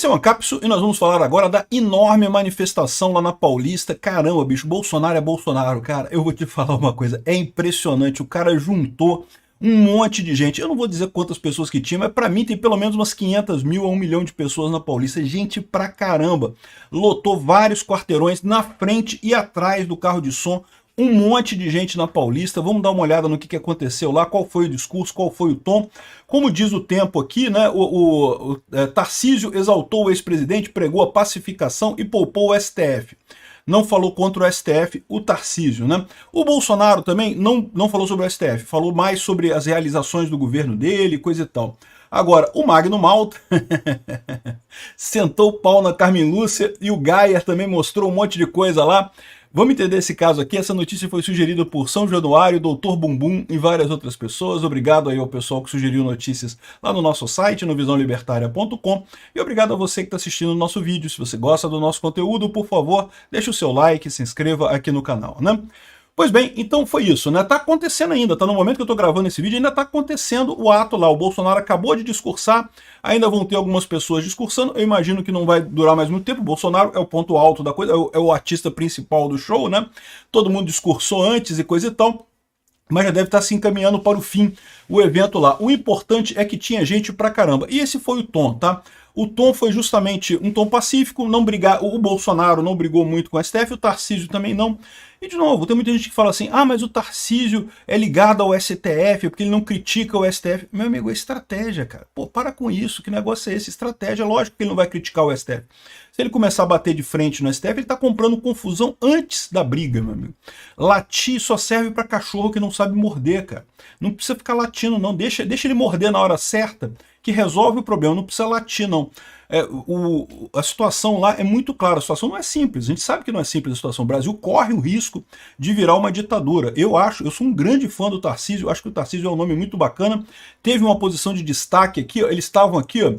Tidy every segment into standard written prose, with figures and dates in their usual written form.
Esse é o Ancapsu e nós vamos falar agora da enorme manifestação lá na Paulista. Caramba, bicho, Bolsonaro é Bolsonaro, cara. Eu vou te falar uma coisa, é impressionante. O cara juntou um monte de gente. Eu não vou dizer quantas pessoas que tinha, mas pra mim tem pelo menos umas 500 mil a 1 milhão de pessoas na Paulista. Gente pra caramba. Lotou vários quarteirões na frente e atrás do carro de som. Um monte de gente na Paulista. Vamos dar uma olhada no que aconteceu lá, qual foi o discurso, qual foi o tom. Como diz o tempo aqui, né, Tarcísio exaltou o ex-presidente, pregou a pacificação e poupou o STF. Não falou contra o STF, o Tarcísio, né? O Bolsonaro também não falou sobre o STF, falou mais sobre as realizações do governo dele, coisa e tal. Agora, o Magno Malta sentou o pau na Carmen Lúcia e o Gayer também mostrou um monte de coisa lá. Vamos entender esse caso aqui. Essa notícia foi sugerida por São Januário, Dr. Bumbum e várias outras pessoas. Obrigado aí ao pessoal que sugeriu notícias lá no nosso site, no visãolibertaria.com. E obrigado a você que está assistindo o nosso vídeo. Se você gosta do nosso conteúdo, por favor, deixe o seu like, se inscreva aqui no canal, né? Pois bem, então foi isso, né? Tá acontecendo ainda, tá no momento que eu tô gravando esse vídeo, ainda tá acontecendo o ato lá. O Bolsonaro acabou de discursar, ainda vão ter algumas pessoas discursando. Eu imagino que não vai durar mais muito tempo. O Bolsonaro é o ponto alto da coisa, é o artista principal do show, né? Todo mundo discursou antes e coisa e tal, mas já deve estar se encaminhando para o fim o evento lá. O importante é que tinha gente pra caramba. E esse foi o tom, tá? O tom foi justamente um tom pacífico, não brigar. O Bolsonaro não brigou muito com o STF, o Tarcísio também não. E de novo, tem muita gente que fala assim, ah, mas o Tarcísio é ligado ao STF, porque ele não critica o STF. Meu amigo, é estratégia, cara. Pô, para com isso, que negócio é esse? Estratégia, lógico que ele não vai criticar o STF. Se ele começar a bater de frente no STF, ele tá comprando confusão antes da briga, meu amigo. Latir só serve para cachorro que não sabe morder, cara. Não precisa ficar latindo, não. Deixa ele morder na hora certa, que resolve o problema, não precisa latir, não. A situação lá é muito clara, a situação não é simples, a gente sabe que não é simples a situação. O Brasil corre o risco de virar uma ditadura. Eu sou um grande fã do Tarcísio, acho que o Tarcísio é um nome muito bacana, teve uma posição de destaque aqui, ó, eles estavam aqui, ó,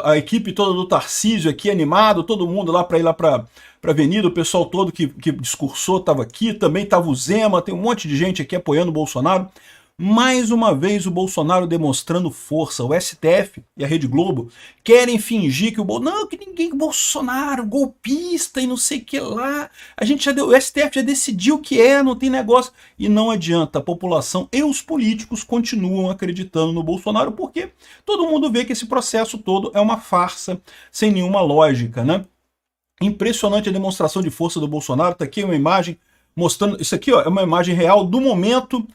a equipe toda do Tarcísio aqui animado, todo mundo lá para ir lá para a avenida, o pessoal todo que discursou estava aqui, também estava o Zema, tem um monte de gente aqui apoiando o Bolsonaro. Mais uma vez o Bolsonaro demonstrando força. O STF e a Rede Globo querem fingir que o Bolsonaro, golpista e não sei o que lá. O STF já decidiu que não tem negócio. E não adianta, a população e os políticos continuam acreditando no Bolsonaro, porque todo mundo vê que esse processo todo é uma farsa, sem nenhuma lógica, né? Impressionante a demonstração de força do Bolsonaro. Tá aqui uma imagem mostrando, isso aqui ó, é uma imagem real do momento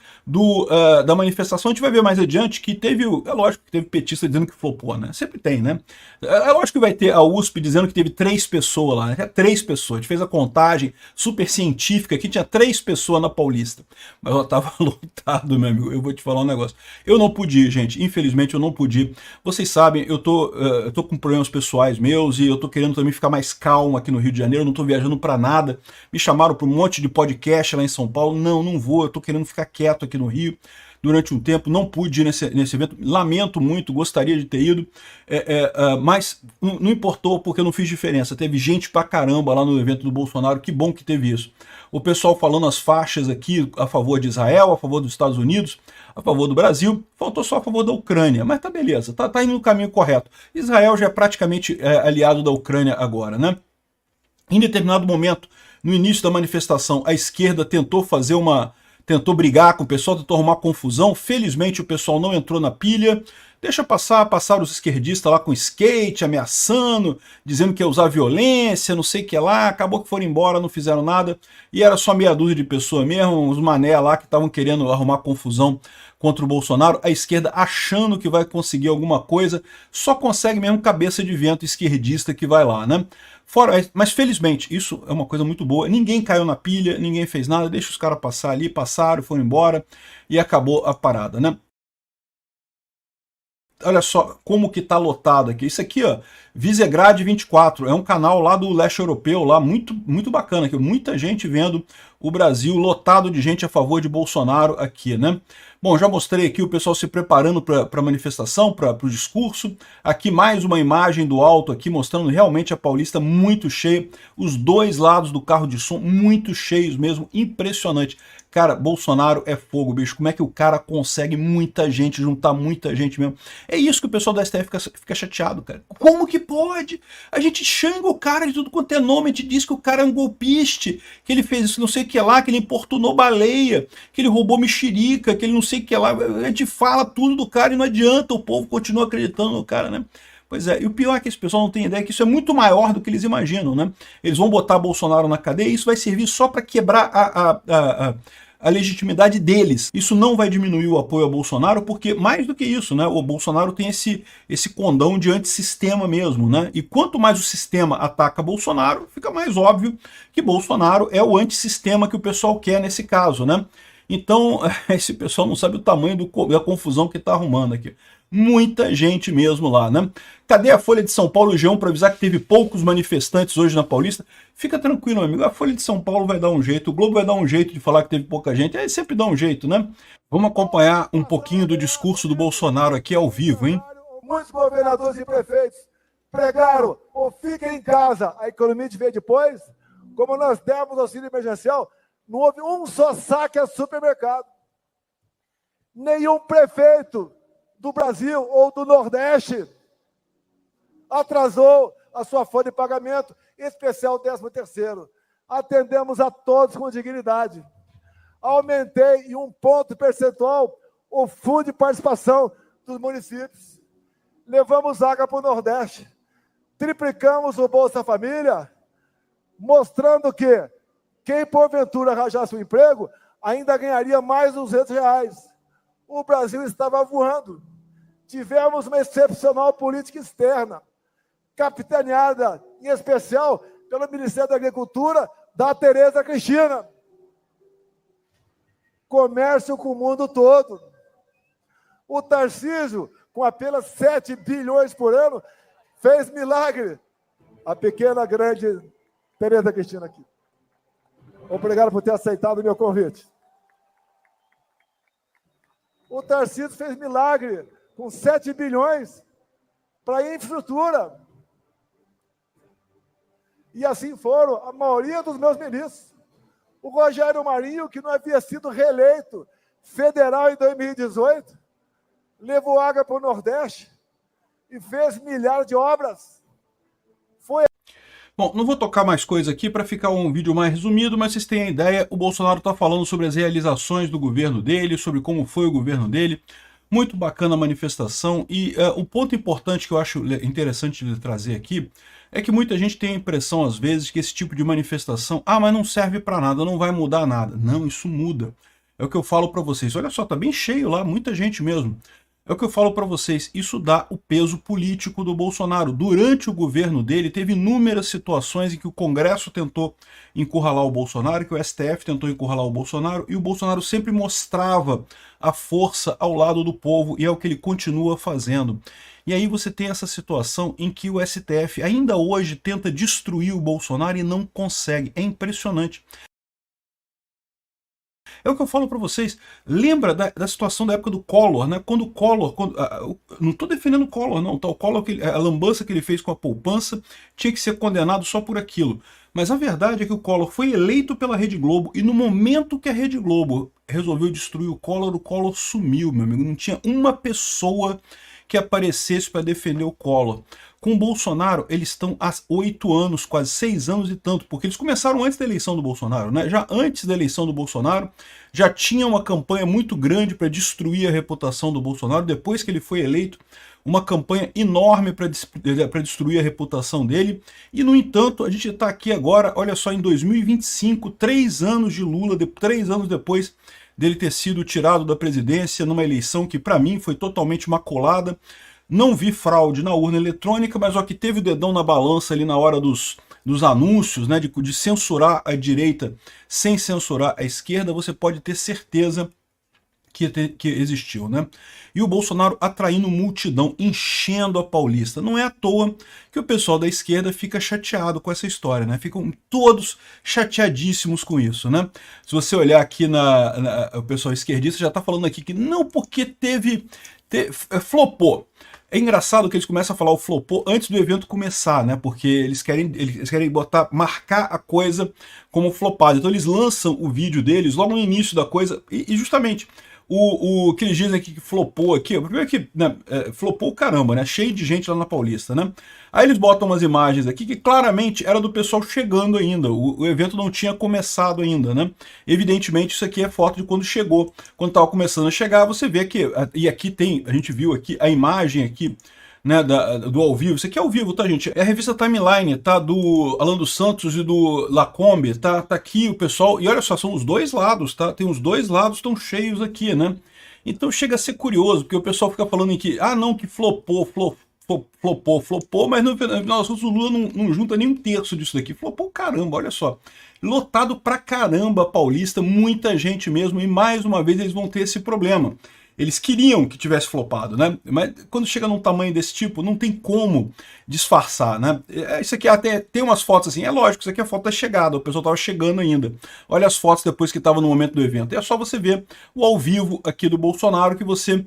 da manifestação. A gente vai ver mais adiante que teve, é lógico que teve petista dizendo que flopou, né? Sempre tem, né? É lógico que vai ter a USP dizendo que teve 3 pessoas lá, né? 3 pessoas. A gente fez a contagem super científica aqui, tinha 3 pessoas na Paulista. Mas ela tava lotado, meu amigo. Eu vou te falar um negócio. Eu não pude ir, gente. Infelizmente eu não pude ir. Vocês sabem, eu tô com problemas pessoais meus e eu tô querendo também ficar mais calmo aqui no Rio de Janeiro. Eu não tô viajando pra nada. Me chamaram pra um monte de podcast lá em São Paulo. Não vou. Eu tô querendo ficar quieto aqui no Rio durante um tempo, não pude ir nesse evento, lamento muito, gostaria de ter ido, mas não importou porque eu não fiz diferença. Teve gente pra caramba lá no evento do Bolsonaro, que bom que teve isso. O pessoal falando as faixas aqui a favor de Israel, a favor dos Estados Unidos, a favor do Brasil, faltou só a favor da Ucrânia, mas tá beleza, tá indo no caminho correto. Israel já é praticamente aliado da Ucrânia agora, né? Em determinado momento, no início da manifestação, a esquerda tentou brigar com o pessoal, tentou arrumar confusão. Felizmente o pessoal não entrou na pilha. Deixa passaram os esquerdistas lá com skate, ameaçando, dizendo que ia usar violência, não sei o que lá. Acabou que foram embora, não fizeram nada. E era só meia dúzia de pessoas mesmo, uns mané lá que estavam querendo arrumar confusão contra o Bolsonaro. A esquerda achando que vai conseguir alguma coisa, só consegue mesmo cabeça de vento esquerdista que vai lá, né? Mas felizmente, isso é uma coisa muito boa. Ninguém caiu na pilha, ninguém fez nada, deixa os caras passar ali, passaram, foram embora e acabou a parada, né? Olha só como que tá lotado aqui. Isso aqui, ó, Visegrad 24, é um canal lá do leste europeu, lá muito bacana, aqui, muita gente vendo o Brasil lotado de gente a favor de Bolsonaro aqui, né? Bom, já mostrei aqui o pessoal se preparando para a manifestação, para o discurso. Aqui mais uma imagem do alto aqui mostrando realmente a Paulista muito cheia. Os dois lados do carro de som muito cheios mesmo, impressionante. Cara, Bolsonaro é fogo, bicho. Como é que o cara consegue muita gente, juntar muita gente mesmo? É isso que o pessoal da STF fica chateado, cara. Como que pode? A gente xinga o cara de tudo quanto é nome, a gente diz que o cara é um golpiste, que ele fez isso não sei o que lá, que ele importunou baleia, que ele roubou mexerica, que ele não sei o que lá. A gente fala tudo do cara e não adianta, o povo continua acreditando no cara, né? Pois é, e o pior é que esse pessoal não tem ideia que isso é muito maior do que eles imaginam, né? Eles vão botar Bolsonaro na cadeia e isso vai servir só para quebrar a legitimidade deles. Isso não vai diminuir o apoio a Bolsonaro, porque mais do que isso, né? O Bolsonaro tem esse condão de antissistema mesmo, né? E quanto mais o sistema ataca Bolsonaro, fica mais óbvio que Bolsonaro é o antissistema que o pessoal quer nesse caso, né? Então, esse pessoal não sabe o tamanho da confusão que está arrumando aqui. Muita gente mesmo lá, né? Cadê a Folha de São Paulo, G1, para avisar que teve poucos manifestantes hoje na Paulista? Fica tranquilo, meu amigo, a Folha de São Paulo vai dar um jeito, o Globo vai dar um jeito de falar que teve pouca gente, aí sempre dá um jeito, né? Vamos acompanhar um pouquinho do discurso do Bolsonaro aqui ao vivo, hein? Muitos governadores e prefeitos pregaram, ou fiquem em casa, a economia de ver depois, como nós demos auxílio emergencial, não houve um só saque a supermercado. Nenhum prefeito do Brasil ou do Nordeste atrasou a sua folha de pagamento, em especial o 13º. Atendemos a todos com dignidade. Aumentei em 1 ponto percentual o fundo de participação dos municípios. Levamos água para o Nordeste. Triplicamos o Bolsa Família, mostrando que quem porventura arranjasse um emprego ainda ganharia mais R$200. O Brasil estava voando. Tivemos uma excepcional política externa, capitaneada, em especial, pelo Ministério da Agricultura, da Tereza Cristina. Comércio com o mundo todo. O Tarcísio, com apenas 7 bilhões por ano, fez milagre. A pequena, grande Tereza Cristina aqui. Obrigado por ter aceitado o meu convite. O Tarcísio fez milagre com 7 bilhões para infraestrutura. E assim foram a maioria dos meus ministros. O Rogério Marinho, que não havia sido reeleito federal em 2018, levou água para o Nordeste e fez milhares de obras. Bom, não vou tocar mais coisa aqui para ficar um vídeo mais resumido, mas vocês têm a ideia, o Bolsonaro está falando sobre as realizações do governo dele, sobre como foi o governo dele. Muito bacana a manifestação e um ponto importante que eu acho interessante de trazer aqui é que muita gente tem a impressão, às vezes, que esse tipo de manifestação, mas não serve para nada, não vai mudar nada. Não, isso muda. É o que eu falo para vocês. Olha só, tá bem cheio lá, muita gente mesmo. É o que eu falo para vocês, isso dá o peso político do Bolsonaro. Durante o governo dele, teve inúmeras situações em que o Congresso tentou encurralar o Bolsonaro, que o STF tentou encurralar o Bolsonaro, e o Bolsonaro sempre mostrava a força ao lado do povo, e é o que ele continua fazendo. E aí você tem essa situação em que o STF ainda hoje tenta destruir o Bolsonaro e não consegue. É impressionante. É o que eu falo para vocês. Lembra da situação da época do Collor, né? Quando o Collor... não estou defendendo o Collor, não. Tá? O Collor, a lambança que ele fez com a poupança, tinha que ser condenado só por aquilo. Mas a verdade é que o Collor foi eleito pela Rede Globo e no momento que a Rede Globo resolveu destruir o Collor sumiu, meu amigo. Não tinha uma pessoa que aparecesse para defender o Collor. Com o Bolsonaro, eles estão há 8 anos, quase 6 anos e tanto, porque eles começaram antes da eleição do Bolsonaro, né? Já antes da eleição do Bolsonaro, já tinha uma campanha muito grande para destruir a reputação do Bolsonaro, depois que ele foi eleito, uma campanha enorme para destruir a reputação dele, e no entanto, a gente está aqui agora, olha só, em 2025, 3 anos de Lula, 3 anos depois dele ter sido tirado da presidência numa eleição que para mim foi totalmente maculada. Não vi fraude na urna eletrônica, mas ó, que teve o dedão na balança ali na hora dos anúncios, né, de censurar a direita sem censurar a esquerda, você pode ter certeza que existiu, né? E o Bolsonaro atraindo multidão, enchendo a Paulista. Não é à toa que o pessoal da esquerda fica chateado com essa história, né? Ficam todos chateadíssimos com isso, né? Se você olhar aqui o pessoal esquerdista já tá falando aqui que não, porque flopou. É engraçado que eles começam a falar o flopou antes do evento começar, né? Porque eles querem marcar a coisa como flopado. Então eles lançam o vídeo deles logo no início da coisa e justamente o que eles dizem aqui que flopou aqui, primeiro que né, flopou o caramba, né? Cheio de gente lá na Paulista, né? Aí eles botam umas imagens aqui que claramente era do pessoal chegando ainda, o evento não tinha começado ainda, né? Evidentemente isso aqui é foto de quando chegou, quando estava começando a chegar, você vê que, e aqui tem, a gente viu aqui a imagem aqui, né, do ao vivo, isso aqui é ao vivo, tá, gente? É a revista Timeline, tá? Do Alan dos Santos e do Lacombe, tá aqui o pessoal, e olha só, são os dois lados, tá? Tem os dois lados tão cheios aqui, né? Então chega a ser curioso, porque o pessoal fica falando em que, não, que flopou, mas no final das contas o Lula não junta nem um terço disso daqui. Flopou caramba, olha só. Lotado pra caramba Paulista, muita gente mesmo, e mais uma vez eles vão ter esse problema. Eles queriam que tivesse flopado, né? Mas quando chega num tamanho desse tipo, não tem como disfarçar, né? Isso aqui até tem umas fotos assim, é lógico, isso aqui é a foto da chegada, o pessoal estava chegando ainda. Olha as fotos depois que estava no momento do evento. E é só você ver o ao vivo aqui do Bolsonaro que você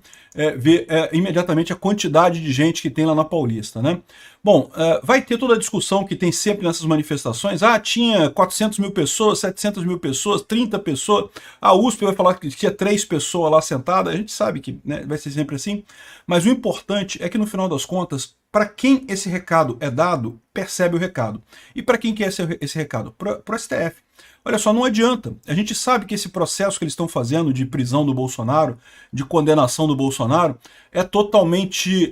vê imediatamente a quantidade de gente que tem lá na Paulista, né? Bom, vai ter toda a discussão que tem sempre nessas manifestações. Tinha 400 mil pessoas, 700 mil pessoas, 30 pessoas. A USP vai falar que tinha 3 pessoas lá sentadas. A gente sabe que né, vai ser sempre assim. Mas o importante é que no final das contas, para quem esse recado é dado, percebe o recado. E para quem que é esse recado? Para o STF. Olha só, não adianta. A gente sabe que esse processo que eles estão fazendo de prisão do Bolsonaro, de condenação do Bolsonaro, é totalmente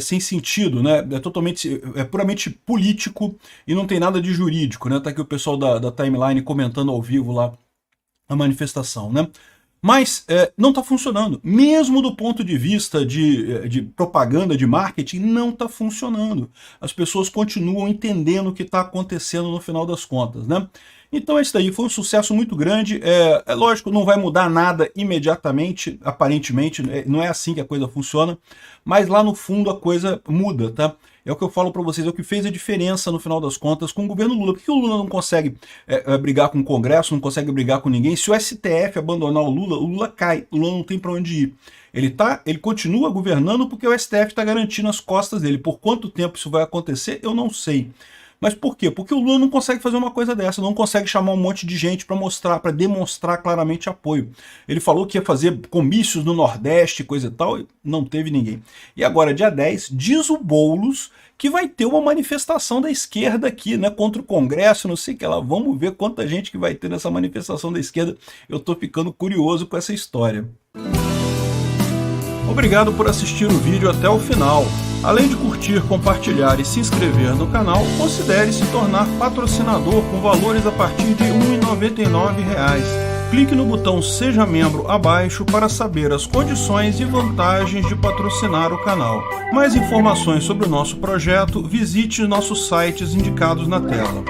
sem sentido, né? É puramente político e não tem nada de jurídico, né? Tá aqui o pessoal da Timeline comentando ao vivo lá a manifestação, né? Mas não está funcionando. Mesmo do ponto de vista de propaganda, de marketing, não está funcionando. As pessoas continuam entendendo o que está acontecendo no final das contas, né? Então esse daí foi um sucesso muito grande, é lógico, não vai mudar nada imediatamente, aparentemente, não é assim que a coisa funciona, mas lá no fundo a coisa muda, tá? É o que eu falo para vocês, é o que fez a diferença no final das contas com o governo Lula. Por que o Lula não consegue brigar com o Congresso, não consegue brigar com ninguém? Se o STF abandonar o Lula cai, o Lula não tem para onde ir. Ele continua governando porque o STF está garantindo as costas dele. Por quanto tempo isso vai acontecer, eu não sei. Mas por quê? Porque o Lula não consegue fazer uma coisa dessa, não consegue chamar um monte de gente para demonstrar claramente apoio. Ele falou que ia fazer comícios no Nordeste, coisa e tal, e não teve ninguém. E agora, dia 10, diz o Boulos que vai ter uma manifestação da esquerda aqui, né, contra o Congresso, não sei o que lá. Vamos ver quanta gente que vai ter nessa manifestação da esquerda. Eu tô ficando curioso com essa história. Obrigado por assistir o vídeo até o final. Além de curtir, compartilhar e se inscrever no canal, considere se tornar patrocinador com valores a partir de R$ 1,99. Clique no botão Seja Membro abaixo para saber as condições e vantagens de patrocinar o canal. Mais informações sobre o nosso projeto, visite nossos sites indicados na tela.